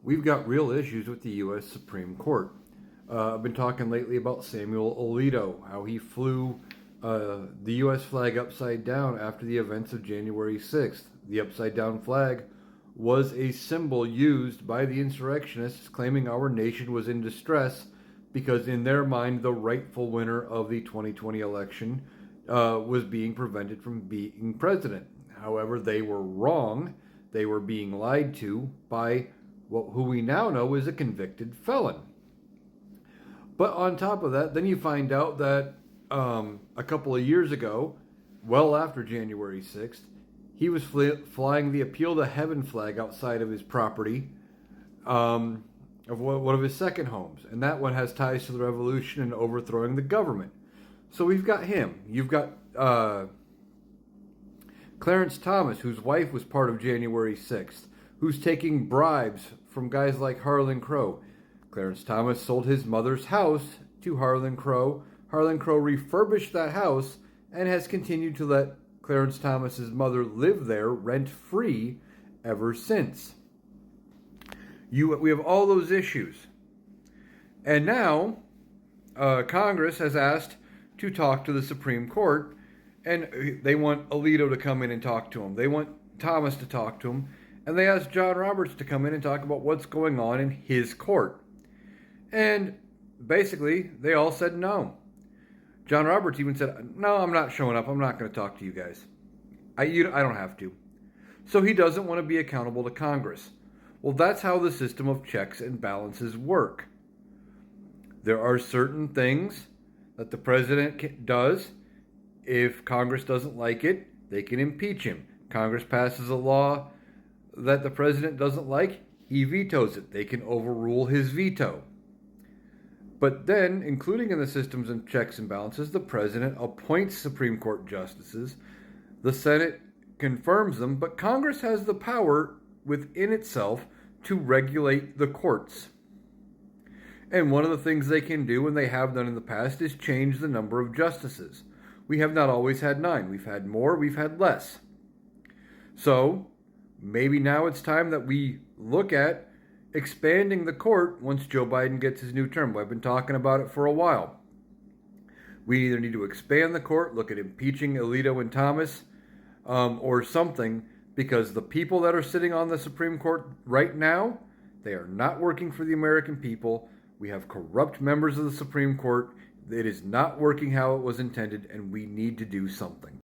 We've got real issues with the U.S. Supreme Court. I've been talking lately about Samuel Alito, how he flew the U.S. flag upside down after the events of January 6th. The upside down flag was a symbol used by the insurrectionists claiming our nation was in distress because, in their mind, the rightful winner of the 2020 election was being prevented from being president. However, they were wrong. They were being lied to by who we now know is a convicted felon. But on top of that, then you find out that a couple of years ago, well after January 6th, he was flying the Appeal to Heaven flag outside of his property of one of his second homes. And that one has ties to the revolution and overthrowing the government. So we've got him. You've got Clarence Thomas, whose wife was part of January 6th, who's taking bribes from guys like Harlan Crow. Clarence Thomas sold his mother's house to Harlan Crow. Harlan Crow refurbished that house and has continued to let Clarence Thomas's mother live there rent-free ever since. We have all those issues. And now Congress has asked to talk to the Supreme Court, and they want Alito to come in and talk to him. They want Thomas to talk to him, and they asked John Roberts to come in and talk about what's going on in his court. And basically, they all said no. John Roberts even said, no, I'm not showing up. I'm not going to talk to you guys. I don't have to. So he doesn't want to be accountable to Congress. Well, that's how the system of checks and balances work. There are certain things that the president does. If Congress doesn't like it, they can impeach him. Congress passes a law that the president doesn't like, he vetoes it. They can overrule his veto. But then, including in the systems of checks and balances, the president appoints Supreme Court justices, the Senate confirms them, but Congress has the power within itself to regulate the courts. And one of the things they can do, and they have done in the past, is change the number of justices. We have not always had 9. We've had more, we've had less. So, maybe now it's time that we look at expanding the court once Joe Biden gets his new term. I've been talking about it for a while. We either need to expand the court, look at impeaching Alito and Thomas, or something, because the people that are sitting on the Supreme Court right now, they are not working for the American people. We have corrupt members of the Supreme Court. It is not working how it was intended, and we need to do something.